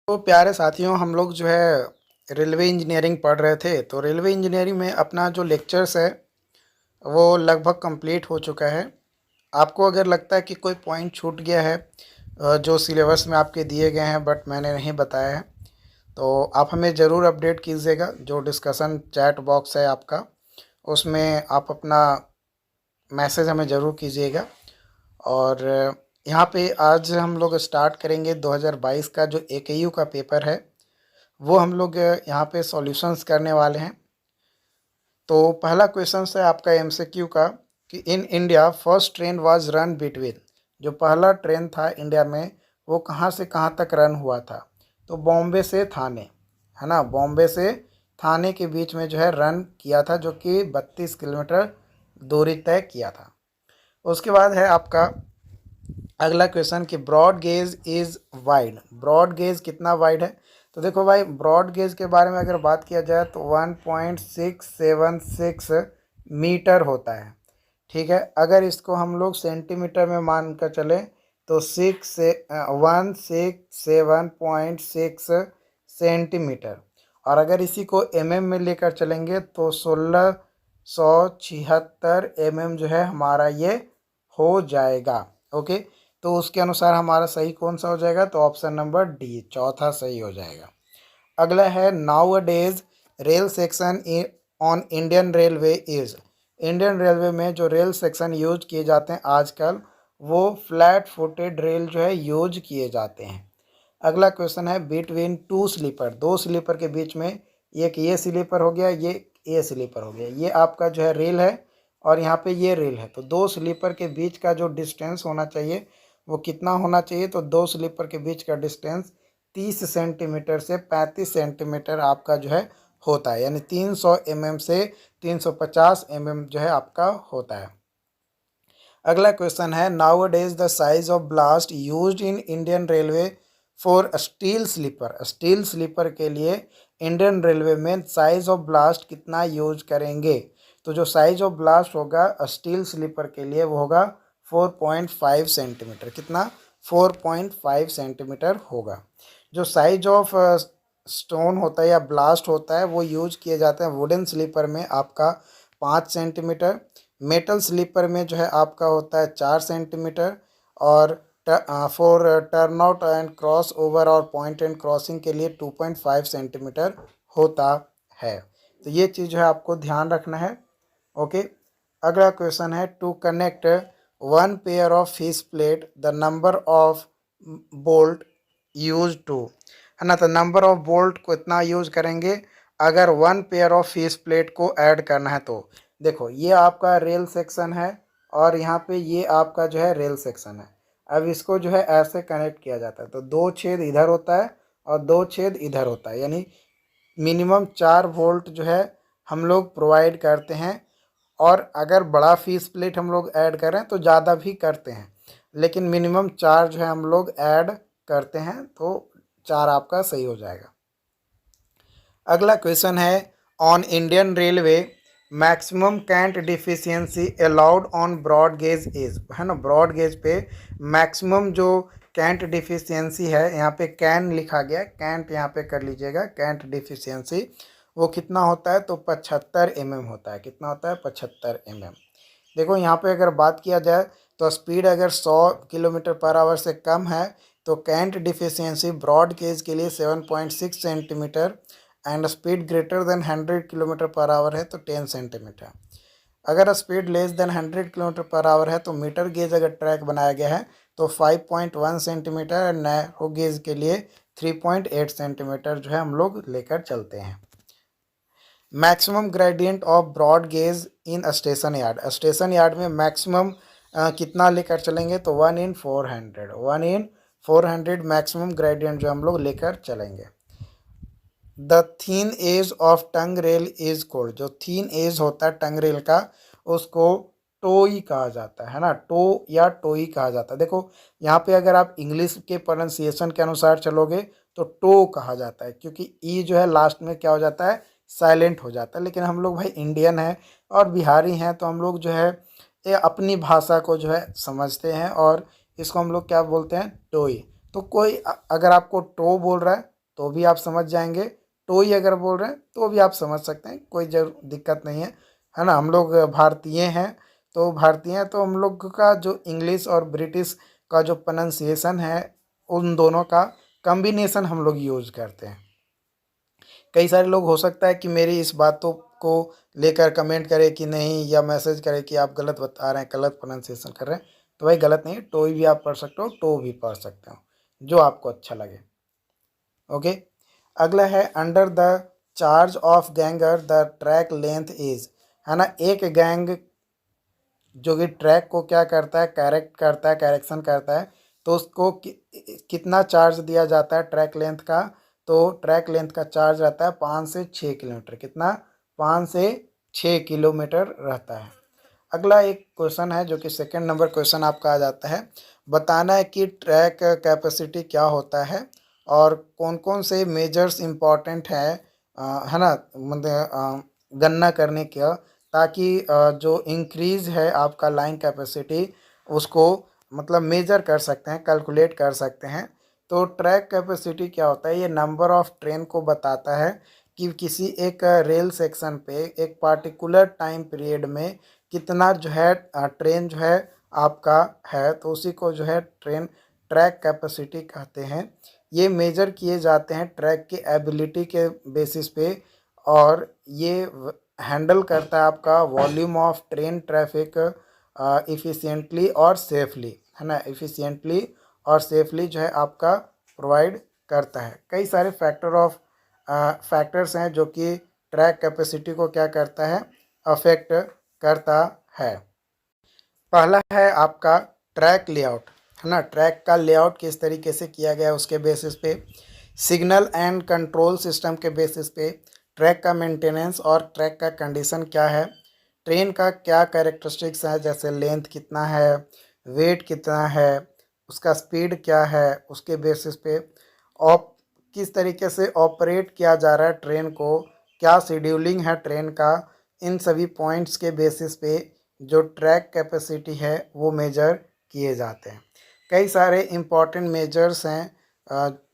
तो प्यारे साथियों, हम लोग जो है रेलवे इंजीनियरिंग पढ़ रहे थे। तो रेलवे इंजीनियरिंग में अपना जो लेक्चर्स है वो लगभग कंप्लीट हो चुका है। आपको अगर लगता है कि कोई पॉइंट छूट गया है जो सिलेबस में आपके दिए गए हैं बट मैंने नहीं बताया है, तो आप हमें ज़रूर अपडेट कीजिएगा। जो डिस्कशन चैट बॉक्स है आपका, उसमें आप अपना मैसेज हमें ज़रूर कीजिएगा। और यहाँ पे आज हम लोग स्टार्ट करेंगे 2022 का जो AKU का पेपर है, वो हम लोग यहाँ पे सॉल्यूशंस करने वाले हैं। तो पहला क्वेश्चन है आपका MCQ का कि in India first train was run between. जो पहला ट्रेन था इंडिया में वो कहाँ से कहाँ तक रन हुआ था? तो बॉम्बे से थाने, है ना, बॉम्बे से थाने के बीच में जो है रन किया था, जो कि 32 किलोमीटर दूरी तय किया था। उसके बाद है आपका अगला क्वेश्चन कि broad gauge is wide. Broad gauge कितना वाइड है? तो देखो भाई, ब्रॉड गेज के बारे में अगर बात किया जाए तो 1.676 मीटर होता है। ठीक है, अगर इसको हम लोग सेंटीमीटर में मान कर चले तो 167.6 सेंटीमीटर। और अगर इसी को में लेकर चलेंगे तो 1676 जो है हमारा ये हो जाएगा। ओके, तो उसके अनुसार हमारा सही कौन सा हो जाएगा? तो ऑप्शन नंबर डी, चौथा सही हो जाएगा। अगला है now a days rail section on Indian railway is. Indian railway में जो रेल सेक्शन यूज किए जाते हैं आजकल, वो फ्लैट फुटेड रेल जो है यूज किए जाते हैं। अगला क्वेश्चन है बिटवीन टू स्लीपर। दो स्लीपर के बीच में, एक ये स्लीपर हो गया, ये स्लीपर हो गया, ये आपका जो है रेल है और यहाँ पे ये रेल है। तो दो स्लीपर के बीच का जो डिस्टेंस होना चाहिए वो कितना होना चाहिए? तो दो स्लीपर के बीच का डिस्टेंस 30 सेंटीमीटर से 35 सेंटीमीटर आपका जो है होता है, यानी 300 से 350 जो है आपका होता है। अगला क्वेश्चन है now days the size of ballast used in Indian railway for steel sleeper. Steel sleeper के लिए इंडियन रेलवे में साइज ऑफ ब्लास्ट कितना यूज करेंगे? तो जो साइज ऑफ ब्लास्ट होगा स्टील स्लीपर के लिए वो होगा 4.5 सेंटीमीटर। कितना? 4.5 सेंटीमीटर होगा। जो साइज ऑफ स्टोन होता है या ब्लास्ट होता है वो यूज किए जाते हैं वुडन स्लीपर में आपका 5 सेंटीमीटर। मेटल स्लीपर में जो है आपका होता है 4 सेंटीमीटर। और for turn out and cross over और पॉइंट एंड क्रॉसिंग के लिए 2.5 सेंटीमीटर होता है। तो ये चीज़ जो है आपको ध्यान रखना है। ओके, अगला क्वेश्चन है to connect one pair of fish plate the number of bolt use to, है ना। तो नंबर ऑफ बोल्ट को इतना यूज करेंगे अगर one pair of fish plate को ऐड करना है। तो देखो, ये आपका रेल सेक्शन है और यहाँ पे ये आपका जो है रेल सेक्शन है। अब इसको जो है ऐसे कनेक्ट किया जाता है, तो दो छेद इधर होता है और दो छेद इधर होता है, यानी मिनिमम 4 वोल्ट जो है हम लोग प्रोवाइड करते हैं। और अगर बड़ा फीस प्लेट हम लोग ऐड करें तो ज़्यादा भी करते हैं, लेकिन मिनिमम 4 जो है हम लोग ऐड करते हैं, तो 4 आपका सही हो जाएगा। अगला क्वेश्चन है on Indian railway maximum cant deficiency allowed on broad gauge is, है ना। ब्रॉड गेज पे मैक्सिमम जो कैंट डिफिशियंसी है, यहाँ पे कैन लिखा गया, कैंट यहाँ पे कर लीजिएगा। कैंट डिफिशियंसी वो कितना होता है? तो 75 होता है। कितना होता है? 75 देखो यहाँ पे अगर बात किया जाए तो स्पीड अगर 100 किलोमीटर पर आवर से कम है तो कैंट डिफिशियंसी ब्रॉड गेज के लिए 7.6 centimetre and speed greater than 100 kilometre per hour है तो 10 सेंटीमीटर। अगर speed less than 100 kilometre per hour है तो मीटर गेज अगर ट्रैक बनाया गया है तो 5.1 सेंटीमीटर और नैरो गेज के लिए 3.8 सेंटीमीटर जो है हम लोग लेकर चलते हैं। Maximum gradient of broad gauge in station yard. Station yard में मैक्सिमम कितना लेकर चलेंगे? तो 1/400, 1/400 मैक्सिमम ग्रेडियंट जो हम लोग लेकर चलेंगे। The thin edge of tongue rail is called. जो थीन एज होता है टंग रेल का उसको टोई कहा जाता है ना। टो या टोई कहा जाता है। देखो यहाँ पे अगर आप इंग्लिश के प्रोनाउंसिएशन के अनुसार चलोगे तो टो कहा जाता है, क्योंकि ई जो है लास्ट में क्या हो जाता है? साइलेंट हो जाता है। लेकिन हम लोग भाई इंडियन हैं और बिहारी हैं, तो हम लोग जो है ये अपनी भाषा को जो है समझते हैं और इसको हम लोग क्या बोलते हैं? टोई। तो कोई अगर आपको टो बोल रहा है तो भी आप समझ जाएंगे, टोई अगर बोल रहे हैं तो भी आप समझ सकते हैं, कोई दिक्कत नहीं है ना। हम लोग भारतीय हैं, तो भारतीय हैं तो हम लोग का जो इंग्लिश और ब्रिटिश का जो प्रोनाउंसिएशन है, उन दोनों का कम्बिनेशन हम लोग यूज करते हैं। कई सारे लोग हो सकता है कि मेरी इस बातों को लेकर कमेंट करे कि नहीं, या मैसेज करे कि आप गलत बता रहे हैं, गलत प्रोनाउंसिएशन कर रहे हैं। तो भाई गलत नहीं है, टोई भी आप पढ़ सकते हो, टो भी पढ़ सकते हो, जो आपको अच्छा लगे। ओके, अगला है under the charge of ganger the track length is, है ना। एक गैंग जो कि ट्रैक को क्या करता है, करेक्ट करता है, करेक्शन करता है, तो उसको कितना चार्ज दिया जाता है ट्रैक लेंथ का। तो ट्रैक लेंथ का चार्ज रहता है 5 से 6 किलोमीटर। कितना? 5 से 6 किलोमीटर रहता है। अगला एक क्वेश्चन है जो कि सेकंड नंबर क्वेश्चन आपका आ जाता है। बताना है कि ट्रैक कैपेसिटी क्या होता है और कौन कौन से मेजर्स इम्पॉर्टेंट है ना, मतलब गणना करने का, ताकि जो इंक्रीज़ है आपका लाइन कैपेसिटी उसको मतलब मेजर कर सकते हैं, कैलकुलेट कर सकते हैं। तो ट्रैक कैपेसिटी क्या होता है? ये नंबर ऑफ ट्रेन को बताता है कि किसी एक रेल सेक्शन पे एक पार्टिकुलर टाइम पीरियड में कितना जो है ट्रेन जो है आपका है, तो उसी को जो है ट्रैक कैपेसिटी कहते हैं। ये मेजर किए जाते हैं ट्रैक की एबिलिटी के बेसिस पे, और ये हैंडल करता है आपका volume of train traffic efficiently और सेफली, है ना। इफ़िशियंटली और सेफली जो है आपका प्रोवाइड करता है। कई सारे फैक्टर्स हैं जो कि ट्रैक कैपेसिटी को क्या करता है, अफेक्ट करता है। पहला है आपका ट्रैक लेआउट, है ना। ट्रैक का लेआउट किस तरीके से किया गया है उसके बेसिस पे, सिग्नल एंड कंट्रोल सिस्टम के बेसिस पे, ट्रैक का मेंटेनेंस और ट्रैक का कंडीशन क्या है, ट्रेन का क्या कैरेक्टरिस्टिक्स है, जैसे लेंथ कितना है, वेट कितना है, उसका स्पीड क्या है, उसके बेसिस पे ऑप किस तरीके से ऑपरेट किया जा रहा है ट्रेन को, क्या शेड्यूलिंग है ट्रेन का, इन सभी पॉइंट्स के बेसिस पे जो ट्रैक कैपेसिटी है वो मेजर किए जाते हैं। कई सारे इम्पॉर्टेंट मेजर्स हैं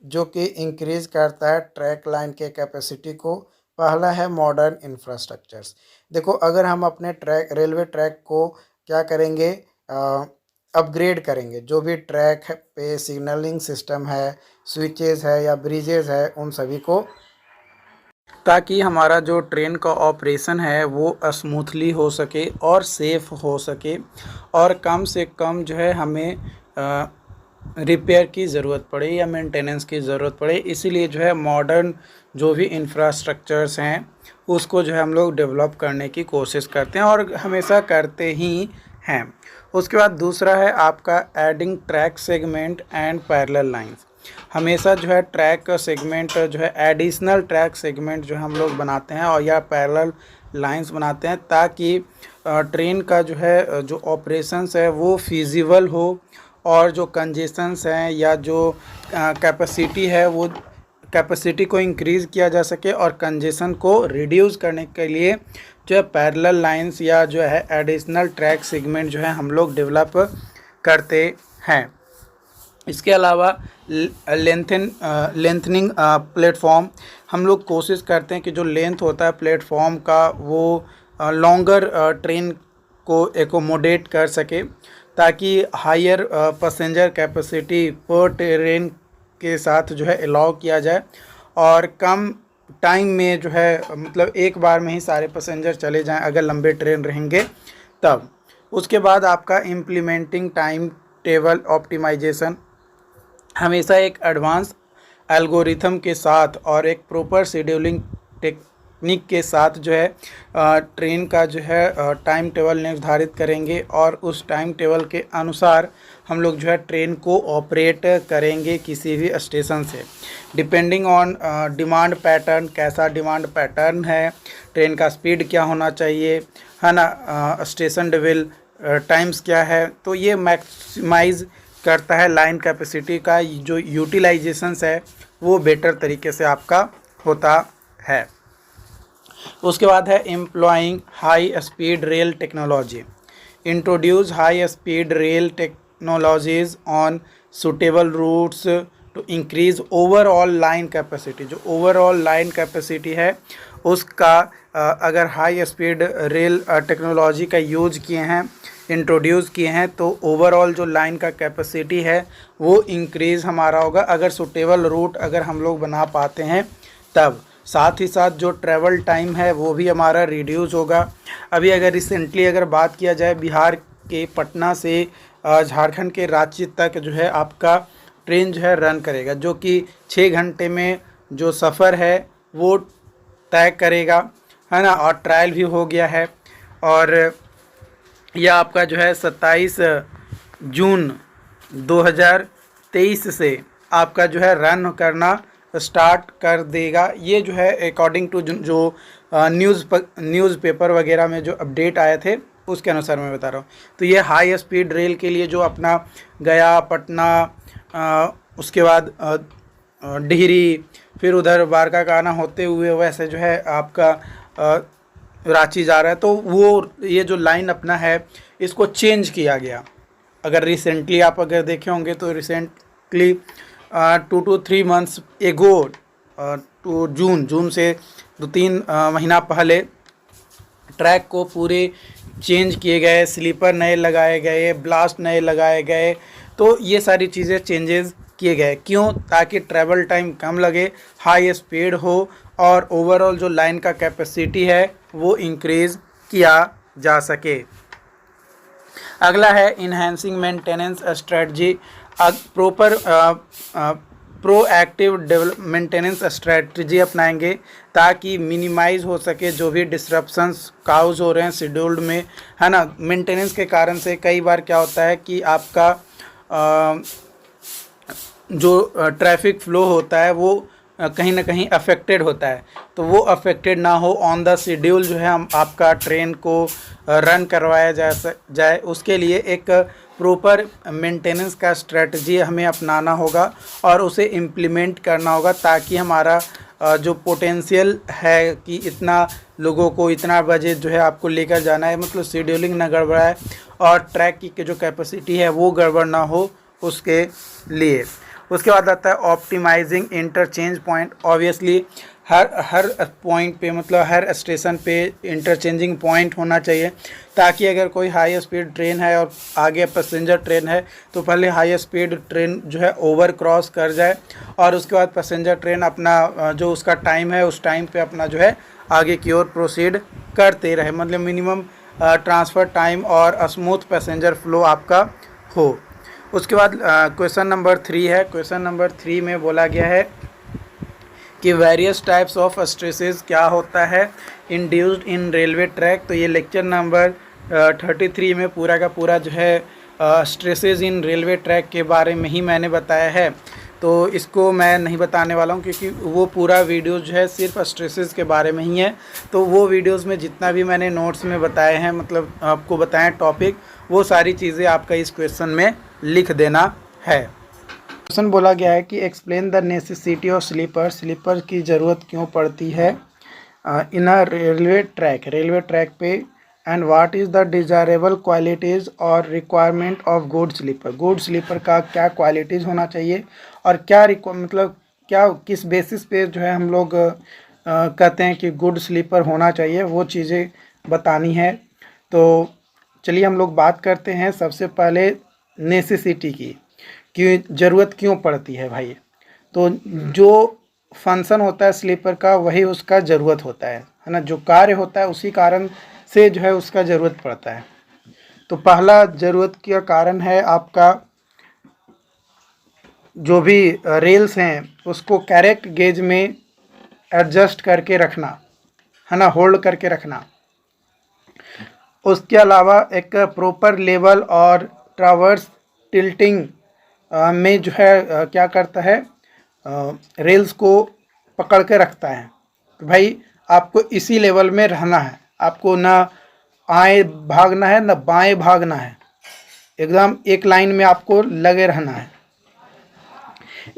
जो कि इंक्रीज करता है ट्रैक लाइन के कैपेसिटी को। पहला है मॉडर्न इंफ्रास्ट्रक्चर्स। देखो, अगर हम अपने रेलवे ट्रैक को क्या करेंगे, अपग्रेड करेंगे, जो भी ट्रैक पे सिग्नलिंग सिस्टम है, स्विचेस है या ब्रिजेस है, उन सभी को, ताकि हमारा जो ट्रेन का ऑपरेशन है वो स्मूथली हो सके और सेफ़ हो सके, और कम से कम जो है हमें रिपेयर की ज़रूरत पड़े या मेंटेनेंस की ज़रूरत पड़े। इसीलिए जो है मॉडर्न जो भी इंफ्रास्ट्रक्चर्स हैं उसको जो है हम लोग डेवलप करने की कोशिश करते हैं और हमेशा करते ही हैं। उसके बाद दूसरा है आपका adding track segment and parallel lines. हमेशा जो है ट्रैक सेगमेंट जो है एडिशनल ट्रैक सेगमेंट जो हम लोग बनाते हैं और या पैरेलल लाइंस बनाते हैं, ताकि ट्रेन का जो है जो ऑपरेशंस है वो फिजिबल हो, और जो कंजेशंस हैं या जो कैपेसिटी है वो कैपेसिटी को इंक्रीज़ किया जा सके, और कंजेशन को रिड्यूस करने के लिए जो है पैरेलल लाइंस या जो है एडिशनल ट्रैक सेगमेंट जो है हम लोग डेवलप करते हैं। इसके अलावा लेंथनिंग प्लेटफॉर्म, हम लोग कोशिश करते हैं कि जो लेंथ होता है प्लेटफॉर्म का वो लॉन्गर ट्रेन को एकोमोडेट कर सके, ताकि हायर पैसेंजर कैपेसिटी पर ट्रेन के साथ जो है अलाउ किया जाए, और कम टाइम में जो है मतलब एक बार में ही सारे पैसेंजर चले जाएं अगर लंबे ट्रेन रहेंगे तब। उसके बाद आपका इम्प्लीमेंटिंग टाइम टेबल ऑप्टिमाइजेशन, हमेशा एक एडवांस एल्गोरिथम के साथ और एक प्रॉपर शेड्यूलिंग टेक्निक के साथ जो है ट्रेन का जो है टाइम टेबल निर्धारित करेंगे, और उस टाइम टेबल के अनुसार हम लोग जो है ट्रेन को ऑपरेट करेंगे किसी भी स्टेशन से, डिपेंडिंग ऑन डिमांड पैटर्न। कैसा डिमांड पैटर्न है, ट्रेन का स्पीड क्या होना चाहिए, है ना, स्टेशन डेविल टाइम्स क्या है, तो ये मैक्सिमाइज़ करता है लाइन कैपेसिटी का जो यूटिलाइजेशंस है वो बेटर तरीके से आपका होता है। उसके बाद है employing high speed rail technology, introduce high speed rail technologies on suitable routes to increase overall line capacity. जो ओवरऑल लाइन कैपेसिटी है उसका अगर हाई स्पीड रेल टेक्नोलॉजी का यूज किए हैं, इंट्रोड्यूस किए हैं, तो ओवरऑल जो लाइन का कैपेसिटी है वो इंक्रीज़ हमारा होगा, अगर सूटेबल रूट अगर हम लोग बना पाते हैं तब। साथ ही साथ जो ट्रैवल टाइम है वो भी हमारा रिड्यूस होगा। अभी अगर रिसेंटली अगर बात किया जाए, बिहार के पटना से झारखंड के रांची तक जो है आपका ट्रेन जो है रन करेगा, जो कि 6 घंटे में जो सफ़र है वो तय करेगा, है ना। और ट्रायल भी हो गया है, और यह आपका जो है 27 जून 2023 से आपका जो है रन करना स्टार्ट कर देगा। ये जो है अकॉर्डिंग टू जो न्यूज़पेपर वगैरह में जो अपडेट आए थे उसके अनुसार मैं बता रहा हूँ। तो ये हाई स्पीड रेल के लिए जो अपना गया, पटना, उसके बाद डिहरी, फिर उधर बारकाकाना होते हुए वैसे जो है आपका रांची जा रहा है, तो वो ये जो लाइन अपना है इसको चेंज किया गया। अगर रिसेंटली आप अगर देखे होंगे तो रिसेंटली 2 to 3 months एगो टू जून से 2-3 महीना पहले ट्रैक को पूरे चेंज किए गए, स्लीपर नए लगाए गए, ब्लास्ट नए लगाए गए। तो ये सारी चीज़ें चेंजेस किए गए, क्यों? ताकि ट्रैवल टाइम कम लगे, हाई स्पीड हो, और ओवरऑल जो लाइन का कैपेसिटी है वो इंक्रीज़ किया जा सके। अगला है enhancing maintenance strategy. Proper proactive maintenance strategy अपनाएंगे ताकि मिनिमाइज़ हो सके जो भी डिसरप्शंस काउज हो रहे हैं शेड्यूल्ड में, है ना। मेंटेनेंस के कारण से कई बार क्या होता है कि आपका जो ट्रैफिक फ्लो होता है वो कहीं ना कहीं अफेक्टेड होता है, तो वो अफेक्टेड ना हो, ऑन द शेड्यूल जो है हम आपका ट्रेन को रन करवाया जाए उसके लिए एक प्रॉपर मेंटेनेंस का स्ट्रेटजी हमें अपनाना होगा और उसे इम्प्लीमेंट करना होगा, ताकि हमारा जो पोटेंशियल है कि इतना लोगों को इतना बजे जो है आपको लेकर जाना है, मतलब शेड्यूलिंग ना गड़बड़ाए और ट्रैक की जो कैपेसिटी है वो गड़बड़ ना हो उसके लिए। उसके बाद आता है ऑप्टिमाइजिंग इंटरचेंज पॉइंट। ऑब्वियसली हर पॉइंट पे, मतलब हर स्टेशन पे इंटरचेंजिंग पॉइंट होना चाहिए, ताकि अगर कोई हाई स्पीड ट्रेन है और आगे पैसेंजर ट्रेन है तो पहले हाई स्पीड ट्रेन जो है ओवर क्रॉस कर जाए, और उसके बाद पैसेंजर ट्रेन अपना जो उसका टाइम है उस टाइम पे अपना जो है आगे की ओर प्रोसीड करते रहे, मतलब मिनिमम ट्रांसफ़र टाइम और स्मूथ पैसेंजर फ्लो आपका हो। उसके बाद क्वेश्चन नंबर 3 है। क्वेश्चन नंबर 3 में बोला गया है कि वेरियस टाइप्स ऑफ स्ट्रेसेस क्या होता है इंड्यूस्ड इन रेलवे ट्रैक। तो ये लेक्चर नंबर 33 में पूरा का पूरा जो है स्ट्रेसेस इन रेलवे ट्रैक के बारे में ही मैंने बताया है, तो इसको मैं नहीं बताने वाला हूँ क्योंकि वो पूरा वीडियो जो है सिर्फ स्ट्रेसेस के बारे में ही है। तो वो वीडियोस में जितना भी मैंने नोट्स में बताए हैं, मतलब आपको बताएं टॉपिक, वो सारी चीज़ें आपका इस क्वेश्चन में लिख देना है। क्वेश्चन बोला गया है कि explain the necessity of sleeper. Sleeper की ज़रूरत क्यों पड़ती है इन अ रेलवे ट्रैक पे, and what is the desirable qualities और requirement of good sleeper. Good sleeper का क्या क्वालिटीज़ होना चाहिए और क्या मतलब क्या किस बेसिस पे जो है हम लोग कहते हैं कि गुड स्लीपर होना चाहिए, वो चीज़ें बतानी है। तो चलिए हम लोग बात करते हैं सबसे पहले नेसेसिटी की, कि ज़रूरत क्यों पड़ती है भाई। तो जो फंक्शन होता है स्लीपर का वही उसका ज़रूरत होता है ना, जो कार्य होता है उसी कारण से जो है उसका ज़रूरत पड़ता है। तो पहला ज़रूरत का कारण है आपका जो भी रेल्स हैं उसको करेक्ट गेज में एडजस्ट करके रखना, है ना, होल्ड करके रखना। उसके अलावा एक प्रॉपर लेवल और ट्रावर्स टिल्टिंग में जो है क्या करता है, रेल्स को पकड़ के रखता है। तो भाई आपको इसी लेवल में रहना है, आपको ना आए भागना है ना बाएं भागना है, एकदम एक लाइन में आपको लगे रहना है।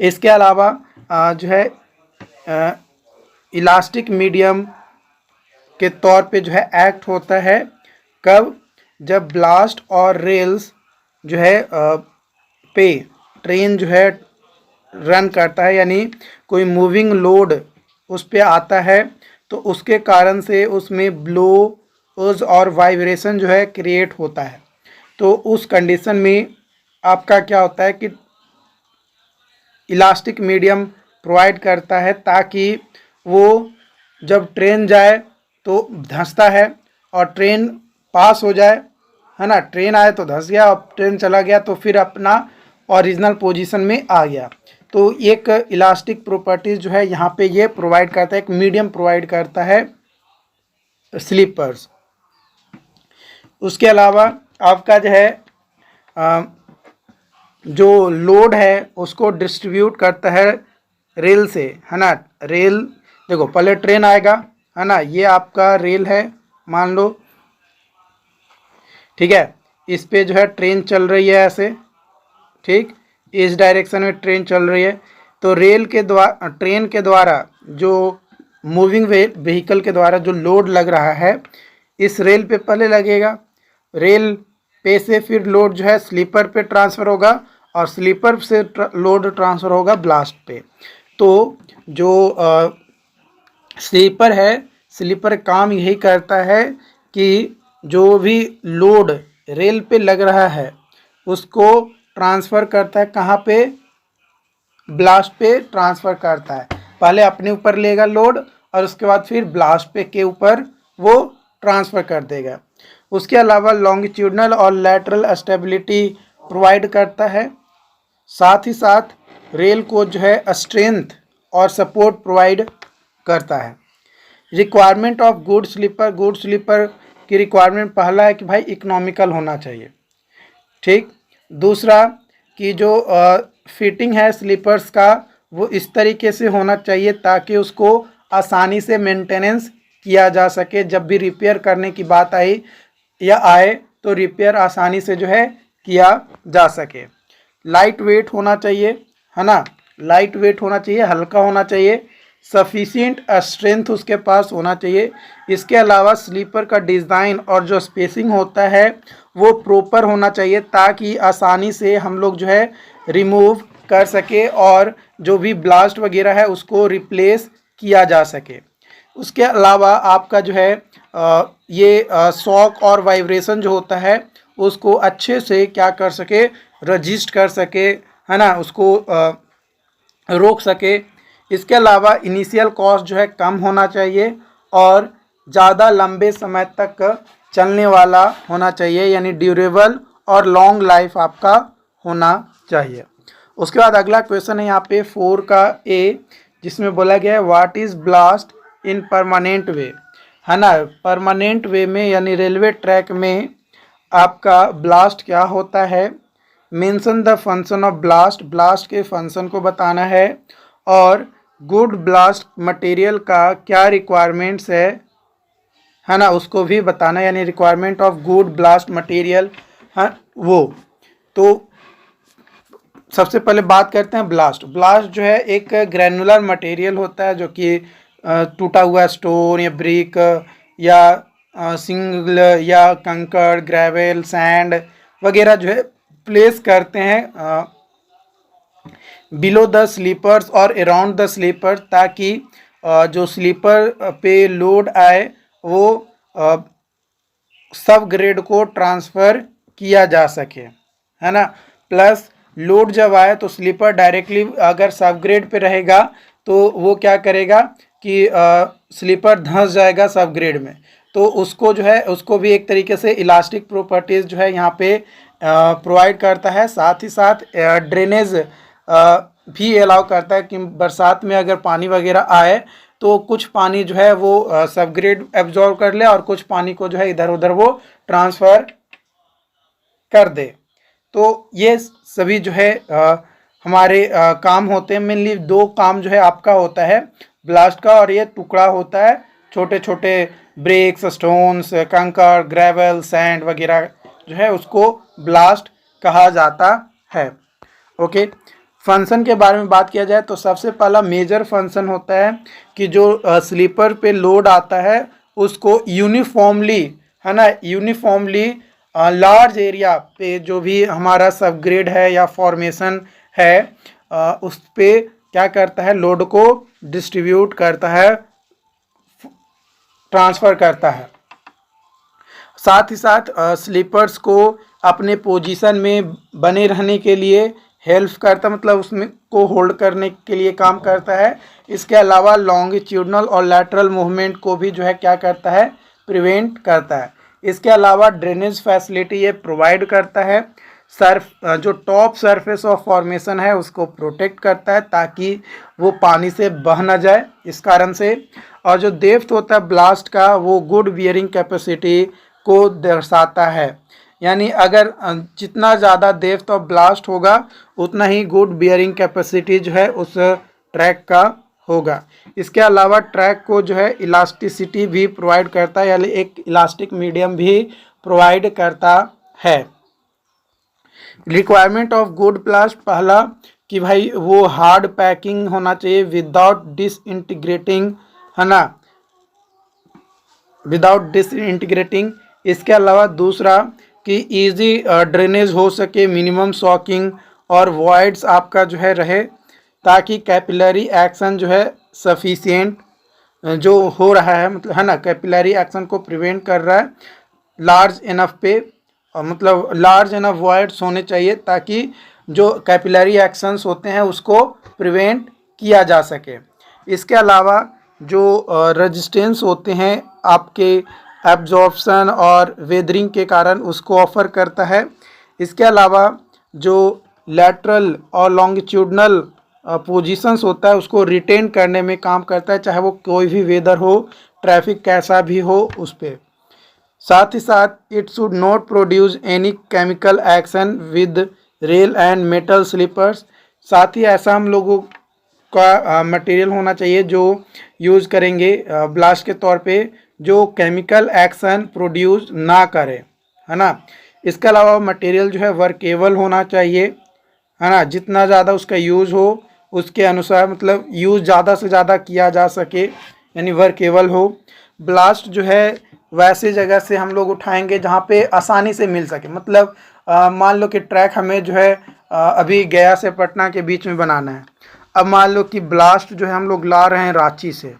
इसके अलावा जो है इलास्टिक मीडियम के तौर पे जो है एक्ट होता है, कब? जब ब्लास्ट और रेल्स जो है पे ट्रेन जो है रन करता है, यानी कोई मूविंग लोड उस पे आता है, तो उसके कारण से उसमें ब्लोज और वाइब्रेशन जो है क्रिएट होता है। तो उस कंडीशन में आपका क्या होता है कि इलास्टिक मीडियम प्रोवाइड करता है, ताकि वो जब ट्रेन जाए तो धंसता है, और ट्रेन पास हो जाए, है ना, ट्रेन आए तो धंस गया, और ट्रेन चला गया तो फिर अपना ओरिजिनल पोजीशन में आ गया। तो एक इलास्टिक प्रॉपर्टीज जो है यहाँ पे ये प्रोवाइड करता है, एक मीडियम प्रोवाइड करता है स्लीपर्स। उसके अलावा आपका जो है जो लोड है उसको डिस्ट्रीब्यूट करता है रेल से, है ना। रेल देखो, पहले ट्रेन आएगा, है ना, ये आपका रेल है मान लो, ठीक है। इस पे जो है ट्रेन चल रही है ऐसे, ठीक, इस डायरेक्शन में ट्रेन चल रही है। तो रेल के द्वारा, ट्रेन के द्वारा, जो मूविंग व्हीकल के द्वारा जो लोड लग रहा है, इस रेल पे पहले लगेगा, रेल पे से फिर लोड जो है स्लीपर पे ट्रांसफ़र होगा, और स्लीपर से लोड ट्रांसफ़र होगा ब्लास्ट पे। तो जो स्लीपर है, स्लीपर काम यही करता है कि जो भी लोड रेल पे लग रहा है उसको ट्रांसफ़र करता है, कहाँ पे, ब्लास्ट पे ट्रांसफ़र करता है। पहले अपने ऊपर लेगा लोड, और उसके बाद फिर ब्लास्ट पे के ऊपर वो ट्रांसफ़र कर देगा। उसके अलावा लॉन्गिट्यूडनल और लैटरल स्टेबिलिटी प्रोवाइड करता है, साथ ही साथ रेल को जो है स्ट्रेंथ और सपोर्ट प्रोवाइड करता है। रिक्वायरमेंट ऑफ गुड स्लीपर की रिक्वायरमेंट पहला है कि भाई इकोनॉमिकल होना चाहिए, ठीक। दूसरा कि जो फिटिंग है स्लीपर्स का वो इस तरीके से होना चाहिए ताकि उसको आसानी से मेंटेनेंस किया जा सके, जब भी रिपेयर करने की बात आई या आए तो रिपेयर आसानी से जो है किया जा सके। लाइट वेट होना चाहिए, है ना, लाइट वेट होना चाहिए, हल्का होना चाहिए, सफिशिएंट स्ट्रेंथ उसके पास होना चाहिए। इसके अलावा स्लीपर का डिज़ाइन और जो स्पेसिंग होता है वो प्रॉपर होना चाहिए, ताकि आसानी से हम लोग जो है रिमूव कर सके और जो भी ब्लास्ट वगैरह है उसको रिप्लेस किया जा सके। उसके अलावा आपका जो है ये शॉक और वाइब्रेशन जो होता है उसको अच्छे से क्या कर सके, रजिस्ट कर सके, है ना, उसको रोक सके। इसके अलावा इनिशियल कॉस्ट जो है कम होना चाहिए और ज़्यादा लंबे समय तक चलने वाला होना चाहिए, यानी ड्यूरेबल और लॉन्ग लाइफ आपका होना चाहिए। उसके बाद अगला क्वेश्चन है यहाँ पे 4 का ए, जिसमें बोला गया है what is ballast in permanent way, है ना। परमानेंट वे में यानी रेलवे ट्रैक में आपका ब्लास्ट क्या होता है, mention the function of blast, blast के फंक्शन को बताना है, और गुड ब्लास्ट मटेरियल का क्या रिक्वायरमेंट्स है ना, उसको भी बताना, यानी requirement of good blast material, हाँ वो। तो सबसे पहले बात करते हैं ब्लास्ट। ब्लास्ट जो है एक ग्रैनुलर मटेरियल होता है, जो कि टूटा हुआ स्टोन या ब्रिक या सिंगल या कंकड़, ग्रेवल, सैंड वगैरह जो है प्लेस करते हैं बिलो द स्लीपर्स और अराउंड द स्लीपर, ताकि जो स्लीपर पे लोड आए वो सब ग्रेड को ट्रांसफ़र किया जा सके, है ना। प्लस लोड जब आए तो स्लीपर डायरेक्टली अगर सब ग्रेड पे रहेगा तो वो क्या करेगा कि स्लीपर धंस जाएगा सब ग्रेड में, तो उसको जो है उसको भी एक तरीके से इलास्टिक प्रॉपर्टीज़ जो है यहाँ पे प्रोवाइड करता है। साथ ही साथ ड्रेनेज भी अलाउ करता है कि बरसात में अगर पानी वगैरह आए तो कुछ पानी जो है वो सब ग्रेड एब्जॉर्व कर ले और कुछ पानी को जो है इधर उधर वो ट्रांसफ़र कर दे। तो ये सभी जो है हमारे काम होते हैं। मेनली 2 काम जो है आपका होता है ब्लास्ट का, और ये टुकड़ा होता है छोटे छोटे ब्रेक्स, स्टोन्स, कंकर, ग्रेवल, सैंड वगैरह जो है उसको ब्लास्ट कहा जाता है। ओके, फंक्शन के बारे में बात किया जाए तो सबसे पहला मेजर फंक्शन होता है कि जो स्लीपर पे लोड आता है उसको यूनिफॉर्मली, है ना, यूनिफॉर्मली लार्ज एरिया पे जो भी हमारा सब ग्रेड है या फॉर्मेशन है उस पे क्या करता है, लोड को डिस्ट्रीब्यूट करता है, ट्रांसफ़र करता है। साथ ही साथ स्लीपर्स को अपने पोजीशन में बने रहने के लिए हेल्प करता, मतलब उसमें को होल्ड करने के लिए काम करता है। इसके अलावा लॉन्गिट्यूडनल और लैटरल मूवमेंट को भी जो है क्या करता है, प्रिवेंट करता है। इसके अलावा ड्रेनेज फैसिलिटी ये प्रोवाइड करता है। जो टॉप सरफेस ऑफ फॉर्मेशन है उसको प्रोटेक्ट करता है ताकि वो पानी से बह ना जाए, इस कारण से। और जो डेप्थ होता है ब्लास्ट का, वो गुड बियरिंग कैपेसिटी को दर्शाता है। यानी अगर जितना ज़्यादा डेप्थ ऑफ ब्लास्ट होगा उतना ही गुड बियरिंग कैपेसिटी जो है उस ट्रैक का होगा। इसके अलावा ट्रैक को जो है इलास्टिसिटी भी प्रोवाइड करता है, यानी एक इलास्टिक मीडियम भी प्रोवाइड करता है। रिक्वायरमेंट ऑफ गुड ब्लास्ट, पहला कि भाई वो हार्ड पैकिंग होना चाहिए विदाउट डिसइंटीग्रेटिंग, है ना, विदाउट डिसइंटीग्रेटिंग। इसके अलावा दूसरा कि इजी ड्रेनेज हो सके, मिनिमम सॉकिंग और वॉइड्स आपका जो है रहे, ताकि कैपिलरी एक्शन जो है सफिशिएंट जो हो रहा है, मतलब है ना, कैपिलरी एक्शन को प्रिवेंट कर रहा है। लार्ज इनफ पे मतलब लार्ज इनफ वॉइड्स होने चाहिए ताकि जो कैपिलरी एक्शंस होते हैं उसको प्रिवेंट किया जा सके। इसके अलावा जो रेजिस्टेंस होते हैं आपके एब्जॉर्प्शन और वेदरिंग के कारण उसको ऑफर करता है। इसके अलावा जो लैटरल और लॉन्गिट्यूडनल पोजीशंस होता है उसको रिटेन करने में काम करता है, चाहे वो कोई भी वेदर हो, ट्रैफिक कैसा भी हो उस पर। साथ ही साथ it should not produce any chemical action with rail and metal sleepers. साथ ही ऐसा हम लोगों का मटेरियल होना चाहिए जो यूज़ करेंगे ब्लास्ट के तौर पे जो केमिकल एक्शन प्रोड्यूस ना करे, है ना। इसके अलावा मटेरियल जो है वर्केबल होना चाहिए, है ना, जितना ज़्यादा उसका यूज़ हो उसके अनुसार, मतलब यूज़ ज़्यादा से ज़्यादा किया जा सके, यानी वर्केबल हो। ब्लास्ट जो है वैसे जगह से हम लोग उठाएंगे जहाँ पे आसानी से मिल सके, मतलब मान लो कि ट्रैक हमें जो है अभी गया से पटना के बीच में बनाना है। अब मान लो कि ब्लास्ट जो है हम लोग ला रहे हैं रांची से,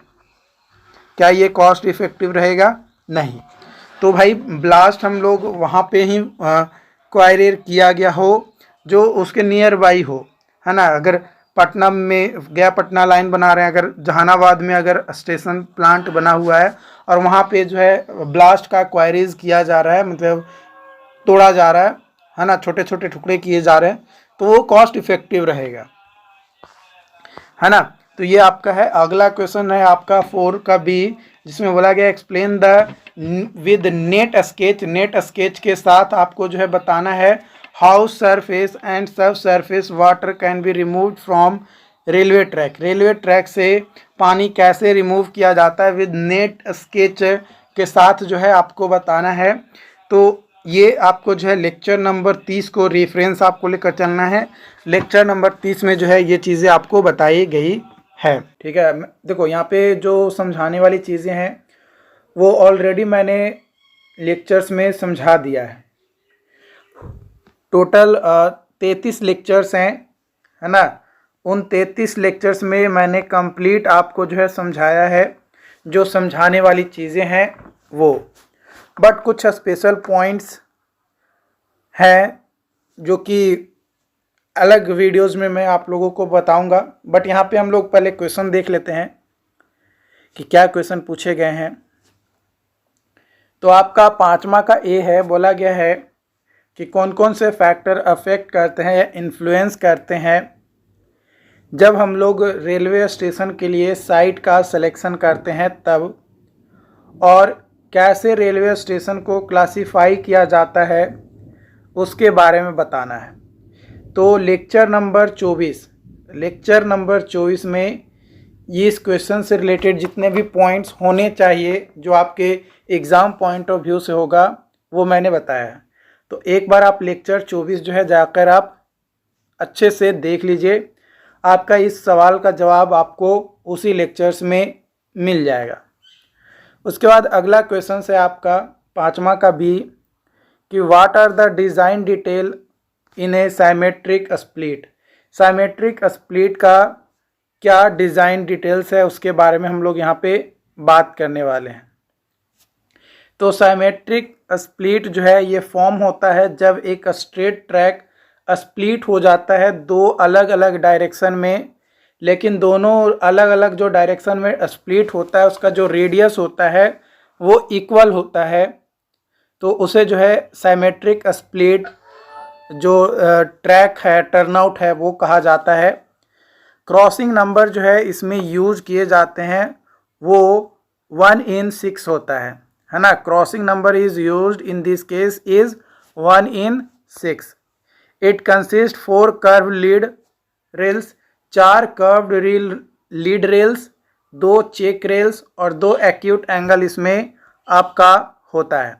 क्या ये कॉस्ट इफ़ेक्टिव रहेगा? नहीं। तो भाई ब्लास्ट हम लोग वहाँ पे ही क्वायरेर किया गया हो जो उसके नियर बाई हो, है ना। अगर पटना में गया पटना लाइन बना रहे हैं, अगर जहानाबाद में अगर स्टेशन प्लांट बना हुआ है और वहाँ पे जो है ब्लास्ट का क्वायरीज किया जा रहा है, मतलब तोड़ा जा रहा है ना, छोटे छोटे टुकड़े किए जा रहे हैं, तो वो कॉस्ट इफेक्टिव रहेगा, है ना। तो ये आपका है। अगला क्वेश्चन है आपका 4 का बी, जिसमें बोला गया explain the with net sketch. Net sketch के साथ आपको जो है बताना है हाउ सरफेस एंड सब surface water can be removed from railway track. Railway track से पानी कैसे रिमूव किया जाता है विद नेट स्केच के साथ जो है आपको बताना है। तो ये आपको जो है लेक्चर नंबर 30 को रेफरेंस आपको लेकर चलना है। लेक्चर नंबर 30 में जो है ये चीज़ें आपको बताई गई है, ठीक है। देखो यहाँ पे जो समझाने वाली चीज़ें हैं वो ऑलरेडी मैंने लेक्चर्स में समझा दिया है। टोटल 33 लेक्चर्स हैं, है ना। उन 33 लेक्चर्स में मैंने कंप्लीट आपको जो है समझाया है जो समझाने वाली चीज़ें हैं वो। बट कुछ स्पेशल पॉइंट्स हैं जो कि अलग वीडियोस में मैं आप लोगों को बताऊंगा। बट यहाँ पे हम लोग पहले क्वेश्चन देख लेते हैं कि क्या क्वेश्चन पूछे गए हैं। तो आपका 5वां का ए है, बोला गया है कि कौन कौन से फैक्टर अफेक्ट करते हैं या इन्फ्लुएंस करते हैं जब हम लोग रेलवे स्टेशन के लिए साइट का सिलेक्शन करते हैं तब, और कैसे रेलवे स्टेशन को क्लासिफाई किया जाता है उसके बारे में बताना है। तो लेक्चर नंबर 24 में ये इस क्वेश्चन से रिलेटेड जितने भी पॉइंट्स होने चाहिए जो आपके एग्ज़ाम पॉइंट ऑफ व्यू से होगा वो मैंने बताया है। तो एक बार आप लेक्चर 24 जो है जाकर आप अच्छे से देख लीजिए, आपका इस सवाल का जवाब आपको उसी लेक्चर्स में मिल जाएगा। उसके बाद अगला क्वेश्चन है आपका 5वां का बी कि what are the design detail in a symmetric split. Symmetric split का क्या डिज़ाइन डिटेल्स है उसके बारे में हम लोग यहाँ पे बात करने वाले हैं। तो साइमेट्रिक स्प्लिट जो है ये फॉर्म होता है जब एक स्ट्रेट ट्रैक स्प्लिट हो जाता है दो अलग अलग डायरेक्शन में, लेकिन दोनों अलग अलग जो डायरेक्शन में स्प्लिट होता है उसका जो रेडियस होता है वो इक्वल होता है, तो उसे जो है साइमेट्रिक स्प्लिट जो ट्रैक है टर्नआउट है वो कहा जाता है। क्रॉसिंग नंबर जो है इसमें यूज किए जाते हैं वो 1/6 होता है ना। Crossing number is used in this case is 1/6। It consist 4 curve lead rails, 4 curved lead rails, 2 check rails और 2 एक्यूट एंगल इसमें आपका होता है।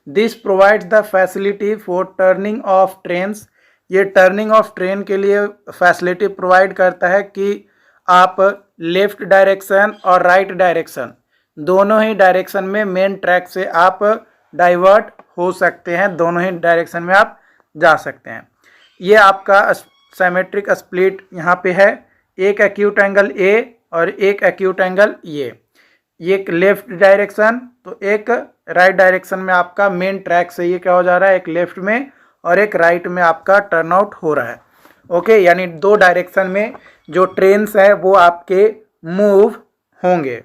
This provides the facility for turning of trains. ये टर्निंग ऑफ ट्रेन के लिए facility provide करता है कि आप लेफ़्ट डायरेक्शन और राइट डायरेक्शन दोनों ही डायरेक्शन में मेन ट्रैक से आप डाइवर्ट हो सकते हैं, दोनों ही डायरेक्शन में आप जा सकते हैं। ये आपका साइमेट्रिक स्प्लिट यहाँ पे है, एक एक्यूट एंगल ए और एक एक्यूट एंगल ये एक लेफ्ट डायरेक्शन तो एक राइट डायरेक्शन में आपका मेन ट्रैक से ये क्या हो जा रहा है, एक लेफ्ट में और एक राइट में आपका टर्न आउट हो रहा है। ओके, यानी दो डायरेक्शन में जो ट्रेन्स है वो आपके मूव होंगे।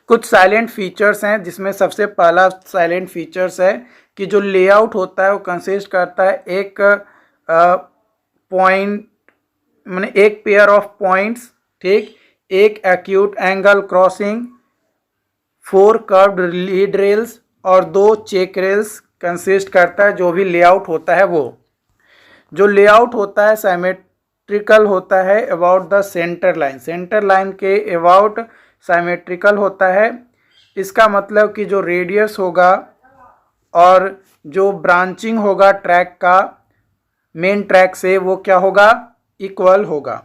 कुछ साइलेंट फीचर्स हैं जिसमें सबसे पहला साइलेंट फीचर्स है कि जो लेआउट होता है वो कंसिस्ट करता है एक पॉइंट माने एक पेयर ऑफ पॉइंट्स, ठीक, एक acute angle crossing, 4 curved lead rails और 2 चेक रेल्स कंसिस्ट करता है जो भी लेआउट होता है वो। जो लेआउट होता है साइमेट्रिकल होता है about the centre line, centre line के अबाउट साइमेट्रिकल होता है। इसका मतलब कि जो रेडियस होगा और जो ब्रांचिंग होगा ट्रैक का मेन ट्रैक से वो क्या होगा, इक्वल होगा।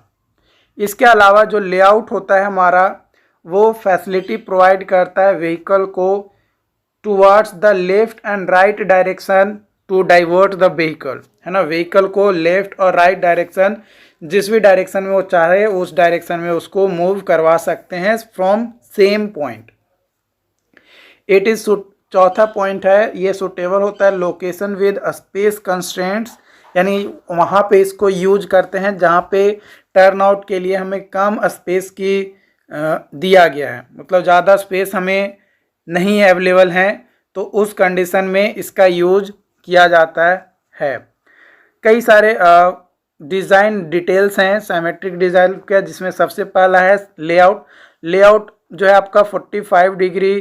इसके अलावा जो लेआउट होता है हमारा वो फैसिलिटी प्रोवाइड करता है व्हीकल को towards the left and right direction to divert the vehicle, है ना। व्हीकल को लेफ्ट और राइट डायरेक्शन जिस भी डायरेक्शन में वो चाहे उस डायरेक्शन में उसको मूव करवा सकते हैं from same point. It is चौथा पॉइंट है ये सुटेबल होता है लोकेशन विद स्पेस कंस्ट्रेंट्स, यानी वहाँ पे इसको यूज करते हैं जहाँ पे टर्न आउट के लिए हमें कम स्पेस की दिया गया है, मतलब ज़्यादा स्पेस हमें नहीं अवेलेबल है, तो उस कंडीशन में इसका यूज किया जाता है। कई सारे डिज़ाइन डिटेल्स हैं साइमेट्रिक डिज़ाइन का, जिसमें सबसे पहला है लेआउट। लेआउट जो है आपका 45 डिग्री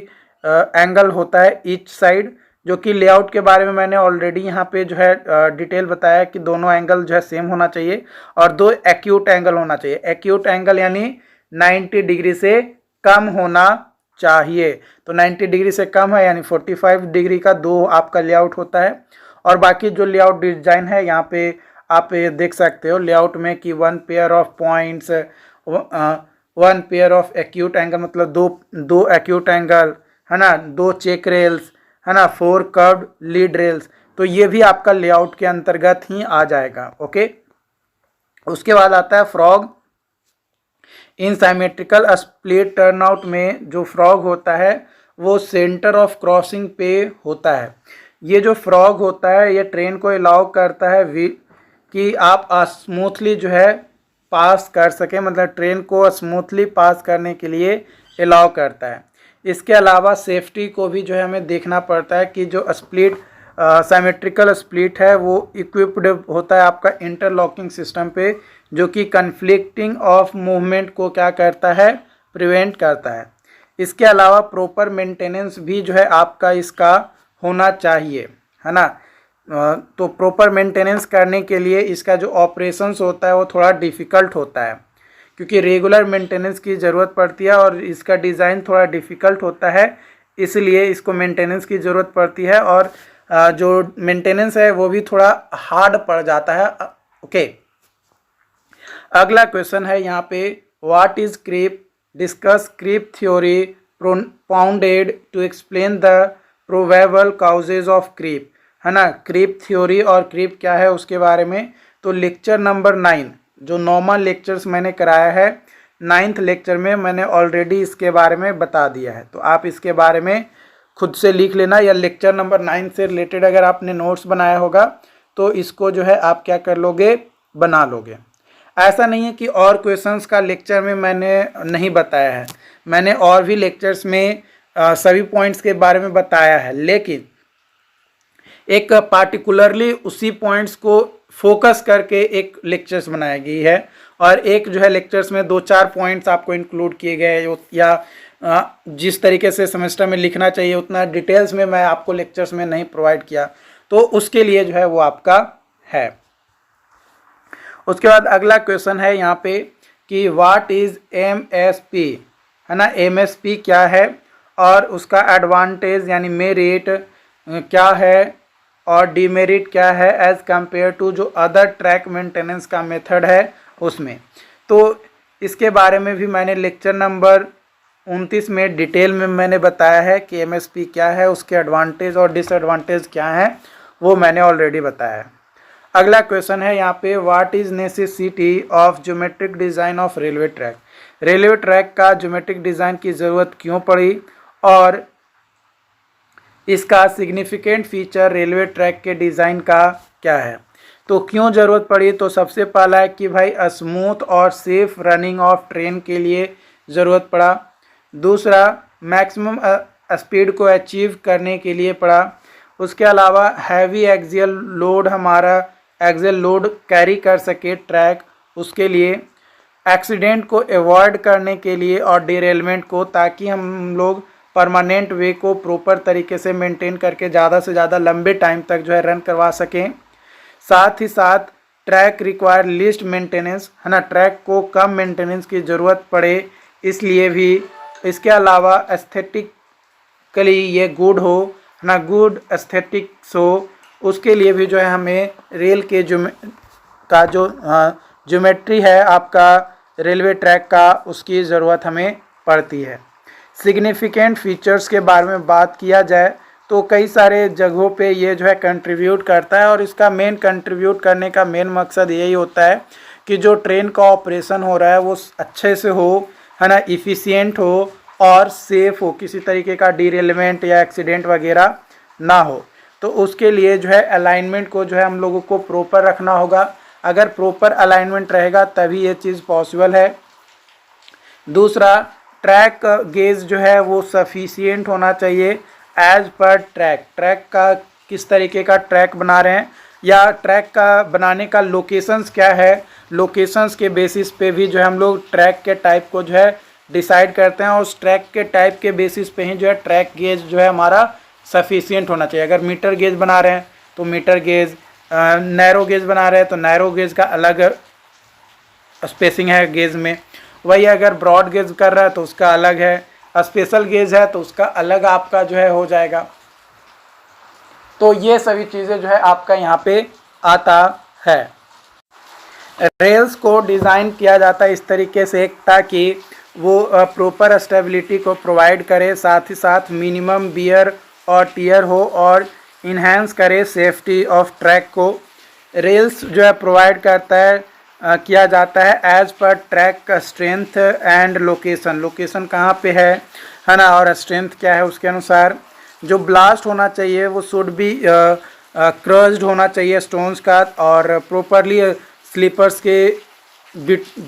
एंगल होता है ईच साइड, जो कि लेआउट के बारे में मैंने ऑलरेडी यहाँ पे जो है डिटेल बताया कि दोनों एंगल जो है सेम होना चाहिए और 2 एक्यूट एंगल होना चाहिए। एक्यूट एंगल यानी 90 डिग्री से कम होना चाहिए, तो 90 डिग्री से कम है यानी 45 डिग्री का 2 आपका लेआउट होता है। और बाकी जो लेआउट डिजाइन है यहाँ पे आप देख सकते हो लेआउट में कि 1 pair of points, 1 pair of acute angle मतलब दो एक्यूट एंगल, है ना, 2 चेक रेल्स, है ना, 4 कर्व्ड लीड रेल्स, तो ये भी आपका लेआउट के अंतर्गत ही आ जाएगा। ओके, उसके बाद आता है फ्रॉग। इन साइमेट्रिकल स्प्लिट टर्नआउट में जो फ्रॉग होता है वो सेंटर ऑफ क्रॉसिंग पे होता है। ये जो फ्रॉग होता है ये ट्रेन को अलाउ करता है कि आप स्मूथली जो है पास कर सकें, मतलब ट्रेन को स्मूथली पास करने के लिए अलाउ करता है। इसके अलावा सेफ्टी को भी जो है हमें देखना पड़ता है कि जो स्प्लिट साइमेट्रिकल स्प्लिट है वो इक्विप्ड होता है आपका इंटरलॉकिंग सिस्टम पे, जो कि कन्फ्लिक्टिंग ऑफ मूवमेंट को क्या करता है, प्रिवेंट करता है। इसके अलावा प्रॉपर मेंटेनेंस भी जो है आपका इसका होना चाहिए, है ना। तो प्रॉपर मेंटेनेंस करने के लिए इसका जो ऑपरेशंस होता है वो थोड़ा डिफ़िकल्ट होता है, क्योंकि रेगुलर मेंटेनेंस की ज़रूरत पड़ती है और इसका डिज़ाइन थोड़ा डिफ़िकल्ट होता है, इसलिए इसको मेंटेनेंस की ज़रूरत पड़ती है और जो मेंटेनेंस है वो भी थोड़ा हार्ड पड़ जाता है। ओके, अगला क्वेश्चन है यहाँ पे, what is creep, discuss creep theory propounded to explain the probable causes of creep, है ना। क्रीप थ्योरी और क्रीप क्या है उसके बारे में, तो लेक्चर नंबर 9 जो नॉर्मल लेक्चर्स मैंने कराया है 9th लेक्चर में मैंने ऑलरेडी इसके बारे में बता दिया है। तो आप इसके बारे में खुद से लिख लेना, या लेक्चर नंबर 9 से रिलेटेड अगर आपने नोट्स बनाया होगा तो इसको जो है आप क्या कर लोगे, बना लोगे। ऐसा नहीं है कि और क्वेश्चंस का लेक्चर में मैंने नहीं बताया है, मैंने और भी लेक्चर्स में सभी पॉइंट्स के बारे में बताया है, लेकिन एक पार्टिकुलरली उसी पॉइंट्स को फोकस करके एक लेक्चर्स बनाई गई है, और एक जो है लेक्चर्स में 2-4 पॉइंट्स आपको इंक्लूड किए गए, या जिस तरीके से सेमेस्टर में लिखना चाहिए उतना डिटेल्स में मैं आपको लेक्चर्स में नहीं प्रोवाइड किया, तो उसके लिए जो है वो आपका है। उसके बाद अगला क्वेश्चन है यहाँ पे कि व्हाट इज MSP, है ना। MSP क्या है और उसका एडवांटेज यानी मेरिट क्या है और डीमेरिट क्या है एज कंपेयर टू जो अदर ट्रैक मेंटेनेंस का मेथड है उसमें। तो इसके बारे में भी मैंने लेक्चर नंबर 29 में डिटेल में मैंने बताया है कि MSP क्या है, उसके एडवांटेज और डिसएडवांटेज क्या हैं, वो मैंने ऑलरेडी बताया है। अगला क्वेश्चन है यहाँ पे what is necessity of geometric design of railway track. Railway track का ज्योमेट्रिक डिज़ाइन की ज़रूरत क्यों पड़ी और इसका सिग्निफिकेंट फीचर रेलवे ट्रैक के डिज़ाइन का क्या है। तो क्यों ज़रूरत पड़ी, तो सबसे पहला है कि भाई स्मूथ और सेफ रनिंग ऑफ ट्रेन के लिए ज़रूरत पड़ा। दूसरा मैक्सिमम स्पीड को अचीव करने के लिए पड़ा। उसके अलावा हैवी एक्सियल लोड, हमारा एक्सियल लोड कैरी कर सके ट्रैक, उसके लिए एक्सीडेंट को अवॉइड करने के लिए और डिरेलमेंट को, ताकि हम लोग परमानेंट वे को प्रॉपर तरीके से मेंटेन करके ज़्यादा से ज़्यादा लंबे टाइम तक जो है रन करवा सकें। साथ ही साथ ट्रैक रिक्वायर लिस्ट मेंटेनेंस, है ना, ट्रैक को कम मेंटेनेंस की ज़रूरत पड़े इसलिए भी। इसके अलावा एस्थेटिकली ये गुड हो, है ना, गुड एस्थेटिक्स हो, उसके लिए भी जो है हमें रेल के ज्योमेट्री है आपका रेलवे ट्रैक का, उसकी ज़रूरत हमें पड़ती है। सिग्निफिकेंट फीचर्स के बारे में बात किया जाए तो कई सारे जगहों पे ये जो है कंट्रीब्यूट करता है, और इसका मेन कंट्रीब्यूट करने का मेन मकसद यही होता है कि जो ट्रेन का ऑपरेशन हो रहा है वो अच्छे से हो, है ना, इफ़िशियंट हो और सेफ हो, किसी तरीके का डिरेलमेंट या एक्सीडेंट वगैरह ना हो। तो उसके लिए जो है अलाइनमेंट को जो है हम लोगों को प्रॉपर रखना होगा। अगर प्रॉपर अलाइनमेंट रहेगा तभी ये चीज़ पॉसिबल है। दूसरा, ट्रैक गेज जो है वो सफिशिएंट होना चाहिए एज पर ट्रैक का किस तरीके का ट्रैक बना रहे हैं, या ट्रैक का बनाने का लोकेशंस क्या है, लोकेशंस के बेसिस पे भी जो है हम लोग ट्रैक के टाइप को जो है डिसाइड करते हैं, और उस ट्रैक के टाइप के बेसिस पे ही जो है ट्रैक गेज जो है हमारा सफिशिएंट होना चाहिए। अगर मीटर गेज बना रहे हैं तो मीटर गेज, नैरो गेज बना रहे हैं तो नैरो गेज का अलग स्पेसिंग है गेज में, वही अगर ब्रॉड गेज कर रहा है तो उसका अलग है, स्पेशल गेज है तो उसका अलग आपका जो है हो जाएगा। तो ये सभी चीज़ें जो है आपका यहाँ पे आता है। रेल्स को डिज़ाइन किया जाता है इस तरीके से ताकि वो प्रॉपर स्टेबिलिटी को प्रोवाइड करे, साथ ही साथ मिनिमम बियर और टियर हो और इन्हेंस करे सेफ्टी ऑफ ट्रैक को। रेल्स जो है प्रोवाइड करता है किया जाता है एज पर ट्रैक का स्ट्रेंथ एंड लोकेशन कहाँ पे है ना, और स्ट्रेंथ क्या है उसके अनुसार। जो ब्लास्ट होना चाहिए वो शुड बी क्रस्ड होना चाहिए स्टोन्स का, और प्रॉपरली स्लीपर्स के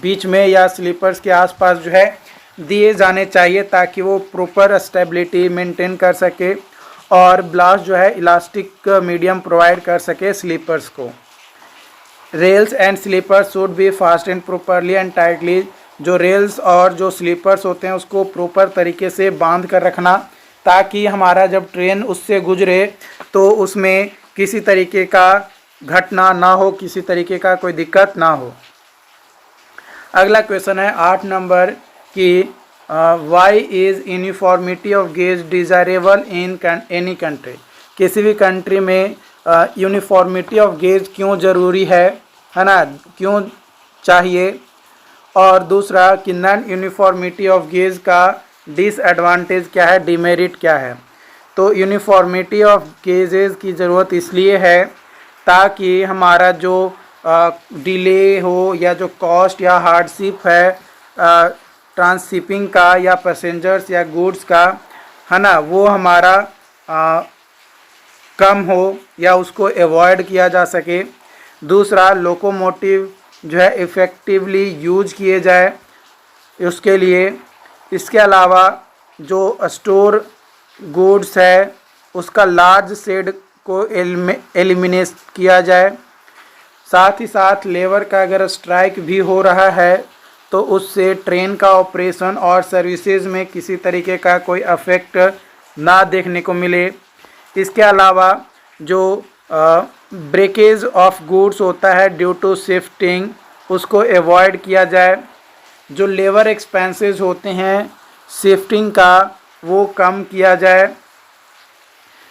बीच में या स्लीपर्स के आसपास जो है दिए जाने चाहिए ताकि वो प्रॉपर स्टेबिलिटी मेंटेन कर सके, और ब्लास्ट जो है इलास्टिक मीडियम प्रोवाइड कर सके स्लीपर्स को। Rails and sleepers should be fast and properly and tightly. जो रेल्स और जो स्लीपर्स होते हैं उसको प्रॉपर तरीके से बांध कर रखना ताकि हमारा जब ट्रेन उससे गुजरे तो उसमें किसी तरीके का घटना ना हो, किसी तरीके का कोई दिक्कत ना हो। अगला क्वेश्चन है 8 नंबर की why is uniformity of gauge desirable in any country. किसी भी कंट्री में यूनिफॉर्मिटी ऑफ गेज क्यों ज़रूरी है ना, क्यों चाहिए। और दूसरा कि नॉन यूनिफॉर्मिटी ऑफ गेज का डिसएडवांटेज क्या है, डिमेरिट क्या है। तो यूनिफॉर्मिटी ऑफ गेजेस की ज़रूरत इसलिए है ताकि हमारा जो डिले हो या जो कॉस्ट या हार्डशिप है ट्रांसशिपिंग का या पैसेंजर्स या गुड्स का, है ना, वो हमारा कम हो या उसको अवॉइड किया जा सके। दूसरा, लोकोमोटिव जो है इफ़ेक्टिवली यूज किए जाए उसके लिए। इसके अलावा जो स्टोर गुड्स है उसका लार्ज शेड को एलिमिनेट किया जाए। साथ ही साथ लेबर का अगर स्ट्राइक भी हो रहा है तो उससे ट्रेन का ऑपरेशन और सर्विसेज में किसी तरीके का कोई अफेक्ट ना देखने को मिले। इसके अलावा जो ब्रेकेज ऑफ गुड्स होता है ड्यू टू शिफ्टिंग, उसको अवॉइड किया जाए। जो लेबर एक्सपेंसेस होते हैं शिफ्टिंग का, वो कम किया जाए।